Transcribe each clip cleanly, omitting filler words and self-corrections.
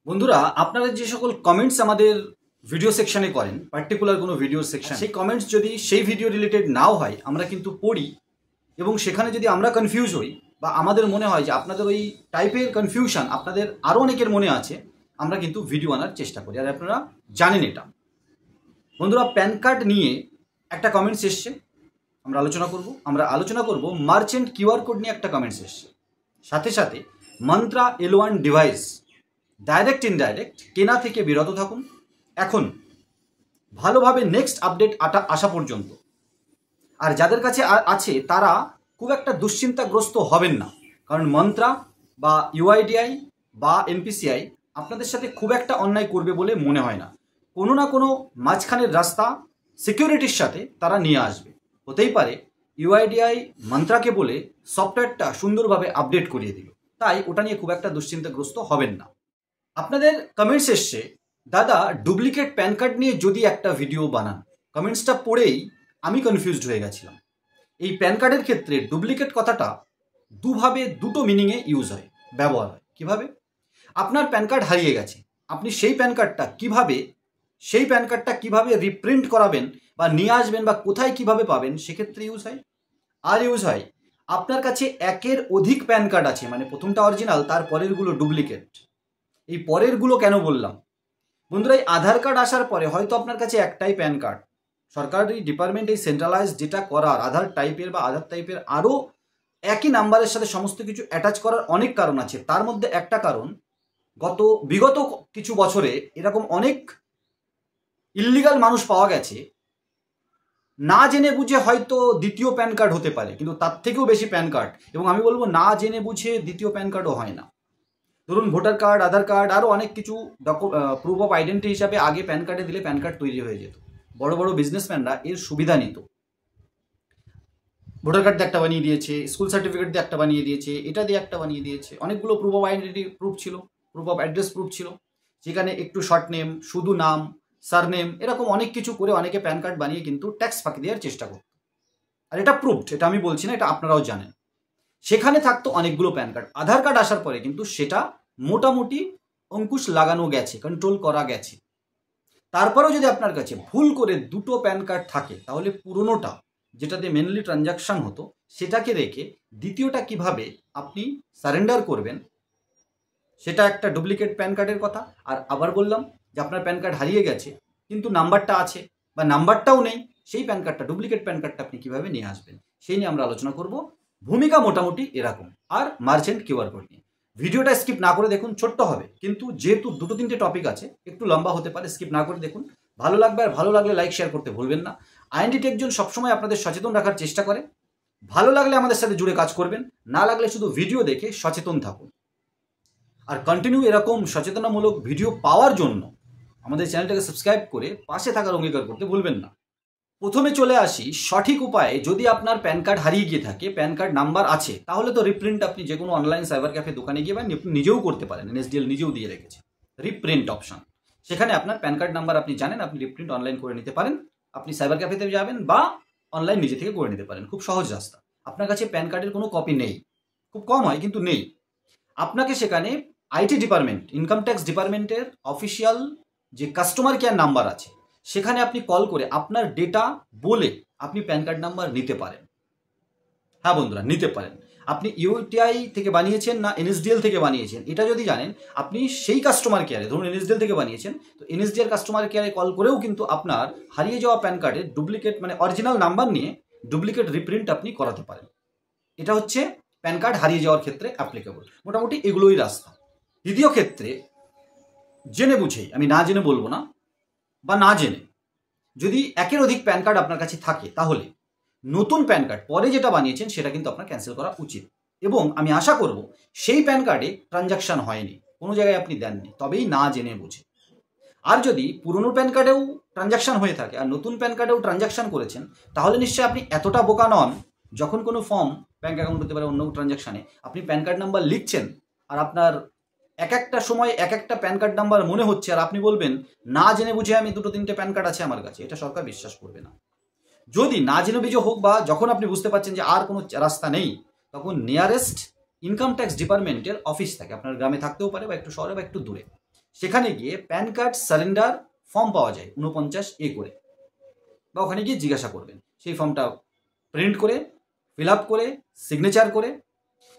বন্ধুরা, আপনারা যে সকল কমেন্টস আমাদের ভিডিও সেকশনে করেন, পার্টিকুলার কোনো ভিডিও সেকশন, সেই কমেন্টস যদি সেই ভিডিও রিলেটেড নাও হয়, আমরা কিন্তু পড়ি এবং সেখানে যদি আমরা কনফিউজ হই বা আমাদের মনে হয় যে আপনাদের ওই টাইপের কনফিউশন আপনাদের আরও অনেকের মনে আছে, আমরা কিন্তু ভিডিও আনার চেষ্টা করি। আর আপনারা জানেন এটা। বন্ধুরা, প্যান কার্ড নিয়ে একটা কমেন্টস এসছে, আমরা আলোচনা করব মার্চেন্ট কিউআর কোড নিয়ে একটা কমেন্টস এসছে। সাথে সাথে mantra L1 device direct indirect কেনা থেকে বিরত থাকুন এখন, ভালোভাবে নেক্সট আপডেট আসা পর্যন্ত। আর যাদের কাছে আছে তারা খুব একটা দুশ্চিন্তাগ্রস্ত হবেন না, কারণ মন্ত্রা বা ইউআইডিআই বা এনপিসিআই আপনাদের সাথে খুব একটা অন্যায় করবে বলে মনে হয় না। কোনো না কোনো মাঝখানের রাস্তা সিকিউরিটির সাথে তারা নিয়ে আসবে। হতেই পারে ইউআইডিআই মন্ত্রাকে বলে সফটওয়্যারটা সুন্দরভাবে আপডেট করিয়ে দিল, তাই ওটা নিয়ে খুব একটা দুশ্চিন্তাগ্রস্ত হবেন না। আপনাদের কমেন্টস এসছে, দাদা ডুপ্লিকেট প্যান কার্ড নিয়ে যদি একটা ভিডিও বানান। কমেন্টসটা পড়েই আমি কনফিউজড হয়ে গেছিলাম। এই প্যান কার্ডের ক্ষেত্রে ডুপ্লিকেট কথাটা দুভাবে দুটো মিনিংয়ে ইউজ হয়, ব্যবহার হয়। কিভাবে? আপনার প্যান কার্ড হারিয়ে গেছে, আপনি সেই প্যান কার্ডটা কিভাবে রিপ্রিন্ট করাবেন বা নিয়ে আসবেন বা কোথায় কিভাবে পাবেন, সেক্ষেত্রে ইউজ হয়। আর ইউজ হয় আপনার কাছে একের অধিক প্যান কার্ড আছে, মানে প্রথমটা অরিজিনাল, তার পরেরগুলো ডুপ্লিকেট। এই পরেরগুলো কেন বললাম? বন্ধুরা, এই আধার কার্ড আসার পরে হয়তো আপনার কাছে একটাই প্যান কার্ড, সরকারি ডিপার্টমেন্ট এই সেন্ট্রালাইজ যেটা করার আধার টাইপের আরও একই নাম্বারের সাথে সমস্ত কিছু অ্যাটাচ করার অনেক কারণ আছে। তার মধ্যে একটা কারণ, বিগত কিছু বছরে এরকম অনেক ইল্লিগাল মানুষ পাওয়া গেছে, না জেনে বুঝে হয়তো দ্বিতীয় প্যান কার্ড হতে পারে, কিন্তু তার থেকেও বেশি প্যান কার্ড, এবং আমি বলবো না জেনে বুঝে দ্বিতীয় প্যান কার্ডও হয় না। ধরুন ভোটার কার্ড, আধার কার্ড, আরও অনেক কিছু প্রুফ অফ আইডেন্টিটি হিসাবে আগে প্যান কার্ডে দিলে প্যান কার্ড তৈরি হয়ে যেত। বড় বড় বিজনেসম্যানরা এর সুবিধা নিত। ভোটার কার্ড দিয়ে একটা বানিয়ে দিয়েছে, স্কুল সার্টিফিকেট দিয়ে একটা বানিয়ে দিয়েছে, এটা দিয়ে একটা বানিয়ে দিয়েছে। অনেকগুলো প্রুফ অফ আইডেন্টিটি প্রুফ ছিল, প্রুফ অফ অ্যাড্রেস প্রুফ ছিল, যেখানে একটু শর্ট নেম, শুধু নাম, সারনেম, এরকম অনেক কিছু করে অনেকে প্যান কার্ড বানিয়ে কিন্তু ট্যাক্স ফাঁকি দেওয়ার চেষ্টা করত। আর এটা প্রুফড, এটা আমি বলছি না, এটা আপনারাও জানেন। সেখানে থাকতো অনেকগুলো প্যান কার্ড। আধার কার্ড আসার পরে কিন্তু সেটা মোটামুটি অঙ্কুশ লাগানো গেছে, কন্ট্রোল করা গেছে। তারপরেও যদি আপনার কাছে ভুল করে দুটো প্যান কার্ড থাকে, তাহলে পুরোনোটা যেটাতে মেনলি ট্রানজাকশন হতো সেটাকে রেখে দ্বিতীয়টা কিভাবে আপনি সারেন্ডার করবেন, সেটা একটা ডুপ্লিকেট প্যান কার্ডের কথা। আর আবার বললাম যে আপনার প্যান কার্ড হারিয়ে গেছে কিন্তু নাম্বারটা আছে বা নাম্বারটাও নেই, সেই প্যান কার্ডটা, ডুপ্লিকেট প্যান কার্ডটা আপনি কিভাবে নিয়ে আসবেন, সেই নিয়ে আমরা আলোচনা করব। ভূমিকা মোটামুটি এরকম। আর মার্চেন্ট কিউআর কোড নিয়ে ভিডিওটা স্কিপ না করে দেখুন, ছোট্ট হবে কিন্তু যেহেতু দুটো তিনটে টপিক আছে, একটু লম্বা হতে পারে, স্কিপ না করে দেখুন। ভালো লাগবে, আর ভালো লাগলে লাইক শেয়ার করতে ভুলবেন না। আইএনডি টেক জোন সবসময় আপনাদের সচেতন রাখার চেষ্টা করে। ভালো লাগলে আমাদের সাথে জুড়ে কাজ করবেন, না লাগলে শুধু ভিডিও দেখে সচেতন থাকুন। আর কন্টিনিউ এরকম সচেতনামূলক ভিডিও পাওয়ার জন্য আমাদের চ্যানেলটাকে সাবস্ক্রাইব করে পাশে থাকার অঙ্গীকার করতে ভুলবেন না। প্রথমে চলে আসি সঠিক উপায়ে। যদি আপনার প্যান কার্ড হারিয়ে গিয়ে থাকে, প্যান কার্ড নাম্বার আছে, তাহলে তো রিপ্রিন্ট আপনি যে কোনো অনলাইন সাইবার ক্যাফে দোকানে গিয়ে আপনি নিজেও করতে পারেন। এনএসডিএল নিজেও দিয়ে রেখেছে রিপ্রিন্ট অপশন। সেখানে আপনার প্যান কার্ড নাম্বার আপনি জানেন, আপনি রিপ্রিন্ট অনলাইন করে নিতে পারেন। আপনি সাইবার ক্যাফেতে যাবেন বা অনলাইন নিজে থেকে করে নিতে পারেন, খুব সহজ রাস্তা। আপনার কাছে প্যান কার্ডের কোনো কপি নেই, খুব কম হয় কিন্তু নেই, আপনাকে সেখানে আইটি ডিপার্টমেন্ট, ইনকাম ট্যাক্স ডিপার্টমেন্টের অফিসিয়াল যে কাস্টমার কেয়ার নাম্বার আছে, সেখানে আপনি কল করে আপনার ডেটা বলে আপনি প্যান কার্ড নাম্বার নিতে পারেন। হ্যাঁ বন্ধুরা, নিতে পারেন। আপনি ইউটিআই থেকে বানিয়েছেন না এনএসডিএল থেকে বানিয়েছেন, এটা যদি জানেন, আপনি সেই কাস্টমার কেয়ারে, ধরুন এনএসডিএল থেকে বানিয়েছেন, তো এনএসডিএল কাস্টমার কেয়ারে কল করেও কিন্তু আপনার হারিয়ে যাওয়া প্যান কার্ডের ডুপ্লিকেট, মানে অরিজিনাল নাম্বার নিয়ে ডুপ্লিকেট রিপ্রিন্ট আপনি করাতে পারেন। এটা হচ্ছে প্যান কার্ড হারিয়ে যাওয়ার ক্ষেত্রে অ্যাপ্লিকেবল। মোটামুটি এগুলোই রাস্তা। দ্বিতীয় ক্ষেত্রে জেনে বুঝেই, আমি না জেনে বলবো না, বা না জেনে, যদি একের অধিক প্যান কার্ড আপনার কাছে থাকে, তাহলে নতুন প্যান কার্ড পরে যেটা বানিয়েছেন সেটা কিন্তু আপনার ক্যান্সেল করা উচিত। এবং আমি আশা করব সেই প্যান কার্ডে ট্রানজাকশন হয়নি, কোনো জায়গায় আপনি দেননি, তবেই না জেনে বুঝে। আর যদি পুরনো প্যান কার্ডেও ট্রানজাকশন হয়ে থাকে আর নতুন প্যান কার্ডেও ট্রানজাকশন করেছেন, তাহলে নিশ্চয়ই আপনি এতটা বোকা নন, যখন কোনো ফর্ম, ব্যাঙ্ক অ্যাকাউন্ট হতে পারে, অন্য ট্রানজাকশানে আপনি প্যান কার্ড নাম্বার লিখছেন আর আপনার এক একটা সময় এক একটা প্যান কার্ড নাম্বার মনে হচ্ছে, আর আপনি বলবেন না জেনে বুঝে আমি দুটো তিনটে প্যান কার্ড আছে আমার কাছে। এটা সরকার বিশ্বাস করবে না। যদি না জেনে বুঝে হোক, বা যখন আপনি বুঝতে পারছেন যে আর কোনো রাস্তা নেই, তখন নিয়ারেস্ট ইনকাম ট্যাক্স ডিপার্টমেন্টের অফিস থাকে, আপনার গ্রামে থাকতেও পারে বা একটু শহরে বা একটু দূরে, সেখানে গিয়ে প্যান কার্ড সারেন্ডার ফর্ম পাওয়া যায় 49A করে, বা ওখানে গিয়ে জিজ্ঞাসা করবেন। সেই ফর্মটা প্রিন্ট করে ফিল আপ করে সিগনেচার করে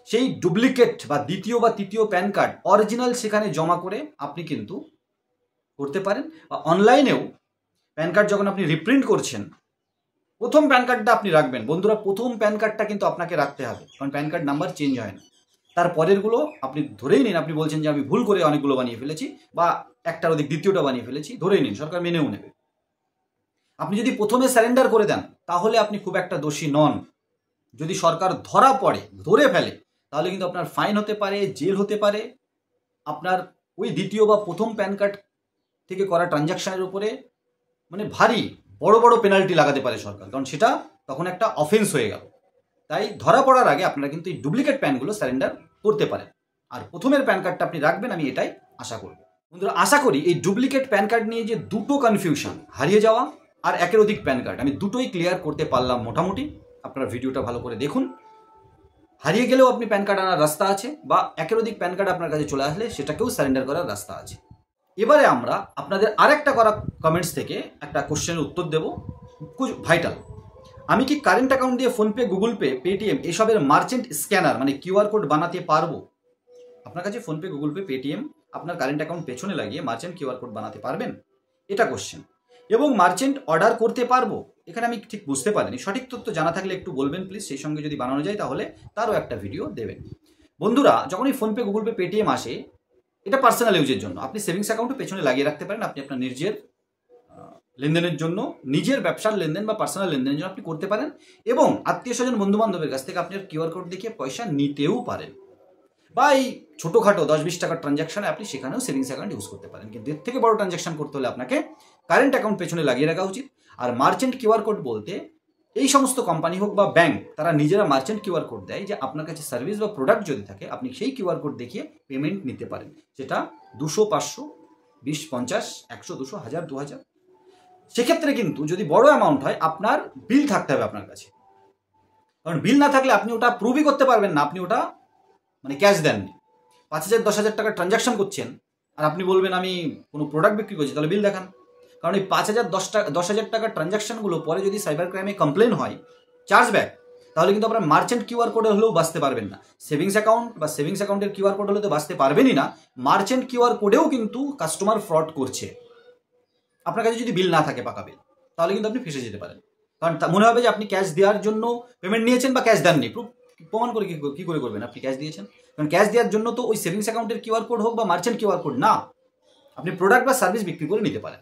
সেই ডুপ্লিকেট বা দ্বিতীয় বা তৃতীয় প্যান কার্ড অরিজিনাল সেখানে জমা করে আপনি কিন্তু করতে পারেন। বা অনলাইনেও প্যান কার্ড যখন আপনি রিপ্রিন্ট করছেন, প্রথম প্যান কার্ডটা আপনি রাখবেন বন্ধুরা। প্রথম প্যান কার্ডটা কিন্তু আপনাকে রাখতে হবে, কারণ প্যান কার্ড নাম্বার চেঞ্জ হয় না। তার পরেরগুলো আপনি ধরেই নিন, আপনি বলছেন যে আমি ভুল করে অনেকগুলো বানিয়ে ফেলেছি বা একটার অধিক দ্বিতীয়টা বানিয়ে ফেলেছি, ধরেই নিন, সরকার মেনেও নেবে। আপনি যদি প্রথমে সারেন্ডার করে দেন তাহলে আপনি খুব একটা দোষী নন। যদি সরকার ধরে ফেলে, তাহলে কিন্তু আপনার ফাইন হতে পারে, জেল হতে পারে। আপনার ওই দ্বিতীয় বা প্রথম প্যান কার্ড থেকে করা ট্রানজ্যাকশনের উপরে মানে ভারী বড় বড় পেনাল্টি লাগাতে পারে সরকার, কারণ সেটা তখন একটা অফেন্স হয়ে গেল। তাই ধরা পড়ার আগে আপনারা কিন্তু এই ডুপ্লিকেট প্যানগুলো সারেন্ডার করতে পারেন। আর প্রথমের প্যান কার্ডটা আপনি রাখবেন, আমি এটাই আশা করব। বন্ধুরা, আশা করি এই ডুপ্লিকেট প্যান কার্ড নিয়ে যে দুটো কনফিউশন, হারিয়ে যাওয়া আর একের অধিক প্যান কার্ড, আমি দুটোই ক্লিয়ার করতে পারলাম মোটামুটি। আপনারা ভিডিওটা ভালো করে দেখুন। হারিয়ে গেলেও আপনি প্যান কার্ড আনার রাস্তা আছে, বা একের অধিক প্যান কার্ড আপনার কাছে চলে আসলে সেটাকেও সারেন্ডার করার রাস্তা আছে। এবারে আমরা আপনাদের আরেকটা করা কমেন্টস থেকে একটা কোশ্চেনের উত্তর দেব, খুব ভাইটাল। আমি কি কারেন্ট অ্যাকাউন্ট দিয়ে ফোনপে, গুগল পে, পেটিএম এসবের মার্চেন্ট স্ক্যানার মানে কিউআর কোড বানাতে পারবো? আপনার কাছে ফোনপে, গুগল পে, পেটিএম আপনার কারেন্ট অ্যাকাউন্ট পেছনে লাগিয়ে মার্চেন্ট কিউআর কোড বানাতে পারবেন? এটা কোশ্চেন। এবং মার্চেন্ট অর্ডার করতে পারবো? এখানে আমি ঠিক বুঝতে পারিনি, সঠিক তথ্য জানা থাকলে একটু বলবেন প্লিজ। সেই সঙ্গে যদি বানানো যায় তাহলে তারও একটা ভিডিও দেবেন। বন্ধুরা, যখন এই ফোনপে, গুগল পে, পেটিএম আসে, এটা পার্সোনাল ইউজের জন্য। আপনি সেভিংস অ্যাকাউন্টও পেছনে লাগিয়ে রাখতে পারেন। আপনি আপনার নিজের লেনদেনের জন্য, নিজের ব্যবসার লেনদেন বা পার্সোনাল লেনদেনের জন্য আপনি করতে পারেন। এবং আত্মীয় স্বজন, বন্ধু বান্ধবের কাছ থেকে আপনি কিউআর কোড দেখিয়ে পয়সা নিতেও পারেন। বা এই ছোটোখাটো 10-20 টাকার ট্রানজ্যাকশনে আপনি সেখানেও সেভিংস অ্যাকাউন্ট ইউজ করতে পারেন। কিন্তু এর থেকে বড় ট্রানজ্যাকশন করতে হলে আপনাকে কারেন্ট অ্যাকাউন্ট পেছনে লাগিয়ে রাখা উচিত। আর মার্চেন্ট কিউআর কোড বলতে এই সমস্ত কোম্পানি হোক বা ব্যাংক, তারা নিজেরা মার্চেন্ট কিউআর কোড দেয় যে আপনার কাছে সার্ভিস বা প্রোডাক্ট যদি থাকে আপনি সেই কিউআর কোড দেখিয়ে পেমেন্ট নিতে পারেন। সেটা 200, 500, 20, 50, 100, 200, 1000, 2000। সেক্ষেত্রে কিন্তু যদি বড় অ্যামাউন্ট হয়, আপনার বিল থাকতে হবে আপনার কাছে। কারণ বিল না থাকলে আপনি ওটা প্রুভই করতে পারবেন না, আপনি ওটা মানে ক্যাশ দেননি। 5000, 10,000 টাকার ট্রানজ্যাকশন করছেন আর আপনি বলবেন আমি কোনো প্রোডাক্ট বিক্রি করছি, তাহলে বিল দেখান। কারণ এই 5000, 10,000 টাকার ট্রানজ্যাকশনগুলো পরে যদি সাইবার ক্রাইমে কমপ্লেন হয়, চার্জব্যাক, তাহলে কিন্তু আপনার মার্চেন্ট কিউআর কোডে হলেও বাঁচতে পারবেন না। সেভিংস অ্যাকাউন্ট বা সেভিংস অ্যাকাউন্টের কিউআর কোড হলে তো বাঁচতে পারবেনই না, মার্চেন্ট কিউআর কোডেও কিন্তু কাস্টমার ফ্রড করছে। আপনার কাছে যদি বিল না থাকে, পাকা বিল, তাহলে কিন্তু আপনি ফেসে যেতে পারেন। কারণ মনে হবে যে আপনি ক্যাশ দেওয়ার জন্য পেমেন্ট নিয়েছেন বা ক্যাশ দেননি। প্রমাণ করে কী করে করবেন আপনি ক্যাশ দিয়েছেন? কারণ ক্যাশ দেওয়ার জন্য তো ওই সেভিংস অ্যাকাউন্টের কিউআর কোড হোক বা মার্চেন্ট কিউআর কোড না, আপনি প্রোডাক্ট বা সার্ভিস বিক্রি করে নিতে পারেন।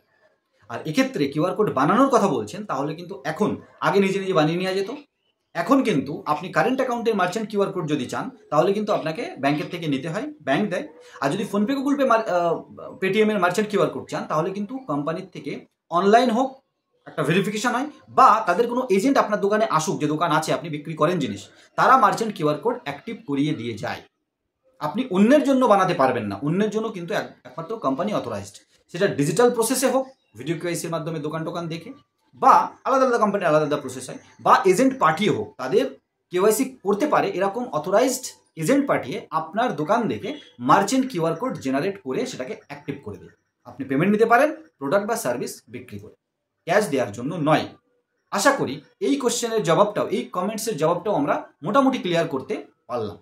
আর এক্ষেত্রে কিউআর কোড বানানোর কথা বলছেন, তাহলে কিন্তু এখন, আগে নিজে নিজে বানিয়ে নেওয়া যেত, এখন কিন্তু আপনি কারেন্ট অ্যাকাউন্টের মার্চেন্ট কিউআর কোড যদি চান, তাহলে কিন্তু আপনাকে ব্যাংকের থেকে নিতে হয়, ব্যাংক দেয়। আর যদি ফোনপে, গুগল পে, পেটিএম এর মার্চেন্ট কিউআর কোড চান, তাহলে কিন্তু কোম্পানির থেকে অনলাইন হোক একটা ভেরিফিকেশন হয়, বা তাদের কোনো এজেন্ট আপনার দোকানে আসুক, যে দোকান আছে আপনি বিক্রি করেন জিনিস, তারা মার্চেন্ট কিউআর কোড অ্যাক্টিভ করিয়ে দিয়ে যায়। আপনি অন্যের জন্য বানাতে পারবেন না, অন্যের জন্য কিন্তু একমাত্র কোম্পানি অথরাইজড। সেটা ডিজিটাল প্রসেসে হোক, ভিডিও কেওয়াইসির মাধ্যমে দোকান দেখে, বা আলাদা আলাদা কোম্পানির আলাদা আলাদা প্রসেস হয়, বা এজেন্ট পাঠিয়ে হোক, তাদের কেওয়াইসি করতে পারে এরকম অথরাইজড এজেন্ট পাঠিয়ে আপনার দোকান দেখে মার্চেন্ট কিউআর কোড জেনারেট করে সেটাকে অ্যাক্টিভ করে দেয়। আপনি পেমেন্ট নিতে পারেন প্রোডাক্ট বা সার্ভিস বিক্রি করে, ক্যাশ দেওয়ার জন্য নয়। আশা করি এই কোশ্চেনের জবাবটাও, এই কমেন্টসের জবাবটাও আমরা মোটামুটি ক্লিয়ার করতে পারলাম।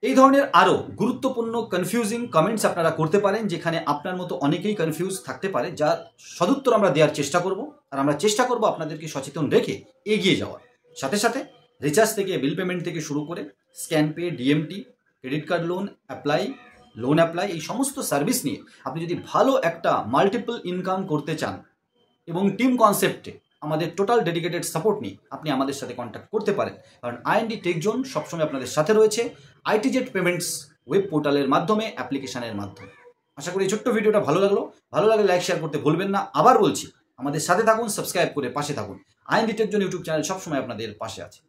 এই ধরনের আরও গুরুত্বপূর্ণ কনফিউজিং কমেন্টস আপনারা করতে পারেন, যেখানে আপনার মতো অনেকেই কনফিউজ থাকতে পারে, যার সদুত্তর আমরা দেওয়ার চেষ্টা করব। আর আমরা চেষ্টা করব আপনাদেরকে সচেতন রেখে এগিয়ে যাওয়ার। সাথে সাথে রিচার্জ থেকে বিল পেমেন্ট থেকে শুরু করে scan pay, DMT, credit card loan apply, এই সমস্ত সার্ভিস নিয়ে আপনি যদি ভালো একটা মাল্টিপল ইনকাম করতে চান এবং টিম কনসেপ্টে আমাদের টোটাল ডেডিকেটেড সাপোর্ট নিয়ে আপনি আমাদের সাথে কন্ট্যাক্ট করতে পারেন। কারণ আইএনডি টেক জোন সবসময় আপনাদের সাথে রয়েছে, আইটিজেড পেমেন্টস ওয়েব পোর্টালের মাধ্যমে, অ্যাপ্লিকেশনের মাধ্যমে। আশা করি এই ছোট্ট ভিডিওটা ভালো লাগলে লাইক শেয়ার করতে ভুলবেন না। আবার বলছি, আমাদের সাথে থাকুন, সাবস্ক্রাইব করে পাশে থাকুন। IND tech zone YouTube channel সবসময় আপনাদের পাশে আছে।